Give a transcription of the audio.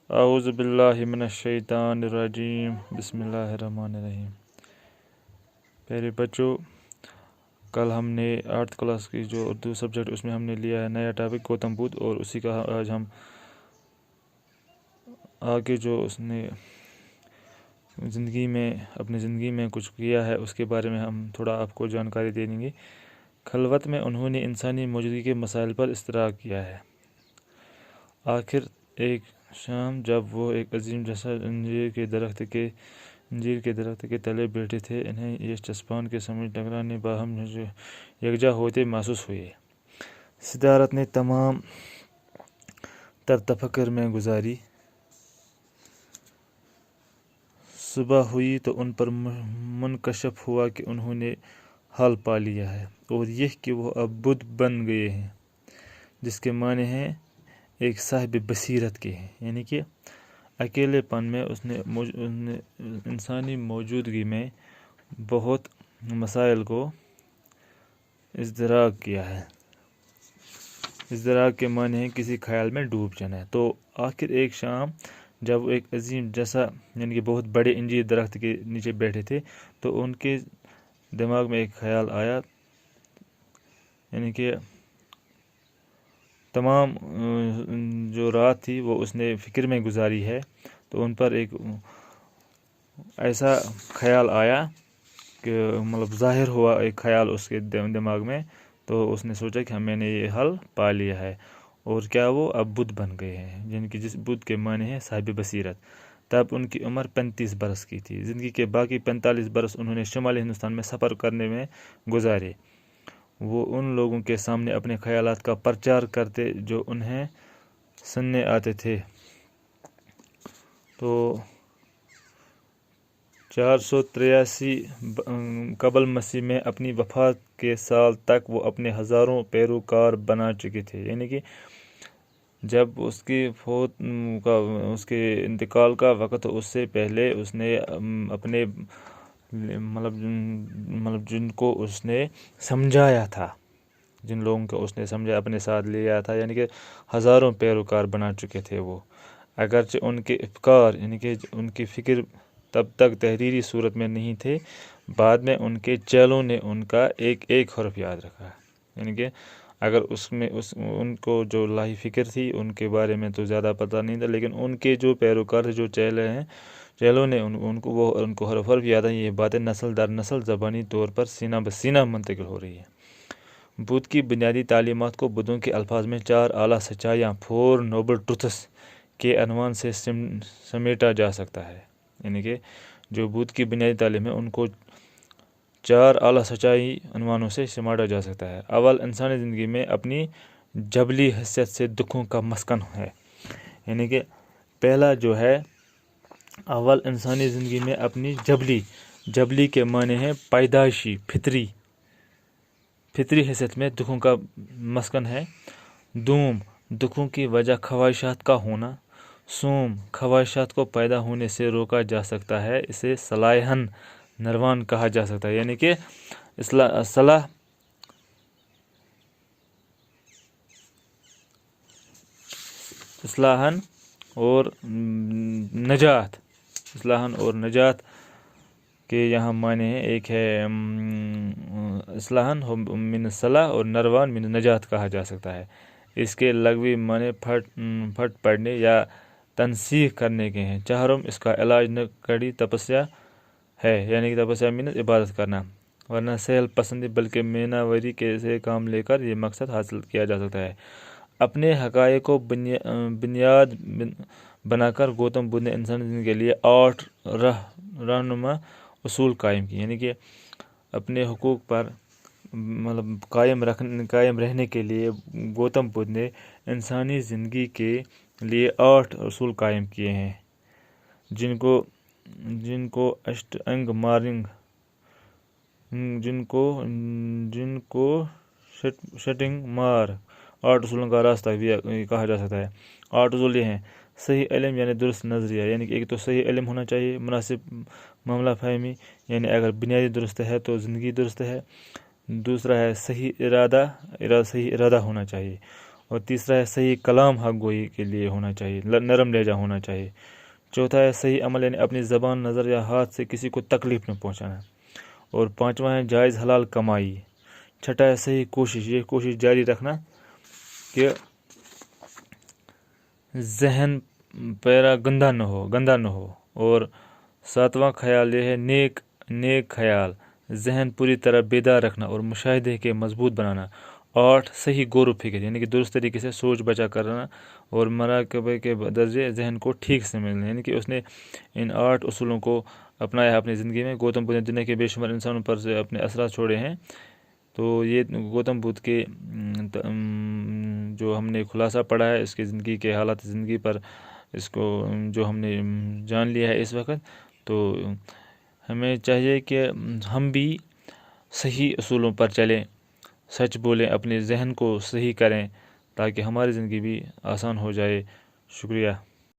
اعوذ باللہ من الشیطان الرجیم بسم اللہ الرحمن الرحیم۔ پیارے بچوں، کل ہم نے 8th کلاس کی جو اردو سبجیکٹ اس میں ہم نے لیا ہے نیا ٹاپک گوتم بدھ، اور اسی کا آج ہم آگے جو اس نے اپنی زندگی میں کچھ کیا ہے اس کے بارے میں ہم تھوڑا آپ کو جانکاری دے دیں گے۔ خلوت میں انہوں نے انسانی موجودگی کے مسائل پر اشتراک کیا ہے۔ آخر ایک شام جب وہ ایک عظیم جیسا انجیر کے درخت کے تلے بیٹھے تھے، انہیں یہ چسپان کے سمجھ ٹکرانے باہم یکجا ہوتے محسوس ہوئے۔ صدارت نے تمام تر تفکر میں گزاری۔ صبح ہوئی تو ان پر منکشف ہوا کہ انہوں نے حل پا لیا ہے، اور یہ کہ وہ اب بدھ بن گئے ہیں، جس کے معنی ہیں ایک صاحب بصیرت کے ہیں۔ یعنی کہ اکیلے پن میں اس نے انسانی موجودگی میں بہت مسائل کو ازدراک کیا ہے۔ ازدراک کے معنی ہیں کسی خیال میں ڈوب جانا ہے۔ تو آخر ایک شام جب وہ ایک عظیم جیسا یعنی کہ بہت بڑے انجیر درخت کے نیچے بیٹھے تھے، تو ان کے دماغ میں ایک خیال آیا، یعنی کہ تمام جو رات تھی وہ اس نے فکر میں گزاری ہے، تو ان پر ایک ایسا خیال آیا کہ ظاہر ہوا ایک خیال اس کے دماغ میں، تو اس نے سوچا کہ میں نے یہ حل پا لیا ہے، اور کیا وہ اب بدھ بن گئے ہیں، جن کی جس بدھ کے معنی ہے صاحب بصیرت۔ تب ان کی عمر 35 برس کی تھی۔ زندگی کے باقی 45 برس انہوں نے شمالی ہندوستان میں سفر کرنے میں گزارے۔ وہ ان لوگوں کے سامنے اپنے خیالات کا پرچار کرتے جو انہیں سننے آتے تھے۔ تو 483 قبل مسیح میں اپنی وفات کے سال تک وہ اپنے ہزاروں پیروکار بنا چکے تھے۔ یعنی کہ جب اس کے انتقال کا وقت، اس سے پہلے اس نے اپنے جن کو اس نے سمجھایا تھا، جن لوگوں کو اس نے سمجھا اپنے ساتھ لیا تھا، یعنی کہ ہزاروں پیروکار بنا چکے تھے وہ۔ اگرچہ ان کے افکار یعنی کہ ان کی فکر تب تک تحریری صورت میں نہیں تھے، بعد میں ان کے چیلوں نے ان کا ایک ایک حرف یاد رکھا۔ یعنی کہ اگر ان کو جو لاہی فکر تھی ان کے بارے میں تو زیادہ پتہ نہیں تھا، لیکن ان کے جو پیروکار تھے، جو چیلوں نے ان کو حرف یاد ہے۔ یہ باتیں نسل در نسل زبانی طور پر سینہ بسینہ منتقل ہو رہی ہے۔ بدھ کی بنیادی تعلیمات کو بدھوں کے الفاظ میں 4 اعلیٰ سچائیاں 4 نوبل ٹروتھس کے عنوان سے سمیٹا جا سکتا ہے۔ یعنی کہ جو بدھ کی بنیادی تعلیم ہے ان کو 4 اعلیٰ سچائی عنوانوں سے سماٹا جا سکتا ہے۔ اول، انسانی زندگی میں اپنی جبلی حیثیت سے دکھوں کا مسکن ہے۔ یعنی کہ پہلا جو ہے، اول انسانی زندگی میں اپنی جبلی کے معنی ہے پیدائشی فطری حیثیت میں دکھوں کا مسکن ہے۔ دوم، دکھوں کی وجہ خواہشات کا ہونا۔ سوم، خواہشات کو پیدا ہونے سے روکا جا سکتا ہے، اسے صلاحاً نروان کہا جا سکتا ہے۔ یعنی کہ اصلاحاً اور نجات کے یہاں معنی ہیں، ایک ہے اصلاحاً من صلاح اور نروان من نجات کہا جا سکتا ہے۔ اس کے لغوی معنی پھٹ پڑنے یا تنسیخ کرنے کے ہیں۔ چہارم، اس کا علاج نہ کڑی تپسیا ہے، یعنی کہ تپسیا مینس عبادت کرنا، ورنہ سہل پسندی بلکہ میناوری سے کام لے کر یہ مقصد حاصل کیا جا سکتا ہے۔ اپنے حقائق کو بنیاد بنا کر گوتم بدھ نے انسانی زندگی کے لیے 8 رہنما اصول قائم کی۔ یعنی کہ اپنے حقوق پر قائم رہنے کے لیے گوتم بدھ نے انسانی زندگی کے لیے 8 اصول قائم کیے ہیں، جن کو اشٹ انگ مارگ، جن کو شٹنگ مارگ 8 اصولوں کا راستہ بھی کہا جا سکتا ہے۔ 8 اصول یہ ہیں: صحیح علم یعنی درست نظریہ، یعنی کہ ایک تو صحیح علم ہونا چاہیے، مناسب معاملہ فہمی، یعنی اگر بنیادی درست ہے تو زندگی درست ہے۔ دوسرا ہے صحیح ارادہ ہونا چاہیے، اور تیسرا ہے صحیح کلام حق گوئی کے لیے ہونا چاہیے، نرم لہجہ ہونا چاہیے۔ چوتھا ہے صحیح عمل، یعنی اپنی زبان، نظر یا ہاتھ سے کسی کو تکلیف نہ پہنچانا۔ اور پانچواں ہے جائز حلال کمائی۔ چھٹا ہے صحیح کوشش، یہ کوشش جاری رکھنا کہ ذہن پیرا گندا نہ ہو۔ اور ساتواں خیال یہ ہے نیک خیال، ذہن پوری طرح بیدار رکھنا اور مشاہدے کے مضبوط بنانا۔ 8 صحیح غور و فکر، یعنی کہ درست طریقے سے سوچ بچا کرنا اور مراقبے کے درجے ذہن کو ٹھیک سے ملنا، یعنی کہ اس نے ان 8 اصولوں کو اپنایا ہے اپنی زندگی میں۔ گوتم بدھ نے دنیا کے بے شمار انسانوں پر سے اپنے اثرات چھوڑے ہیں۔ تو یہ گوتم بدھ کے جو ہم نے خلاصہ پڑھا ہے اس کی زندگی کے حالات زندگی پر، اس کو جو ہم نے جان لیا ہے اس وقت، تو ہمیں چاہیے کہ ہم بھی صحیح اصولوں پر چلیں، سچ بولیں، اپنے ذہن کو صحیح کریں تاکہ ہماری زندگی بھی آسان ہو جائے۔ شکریہ۔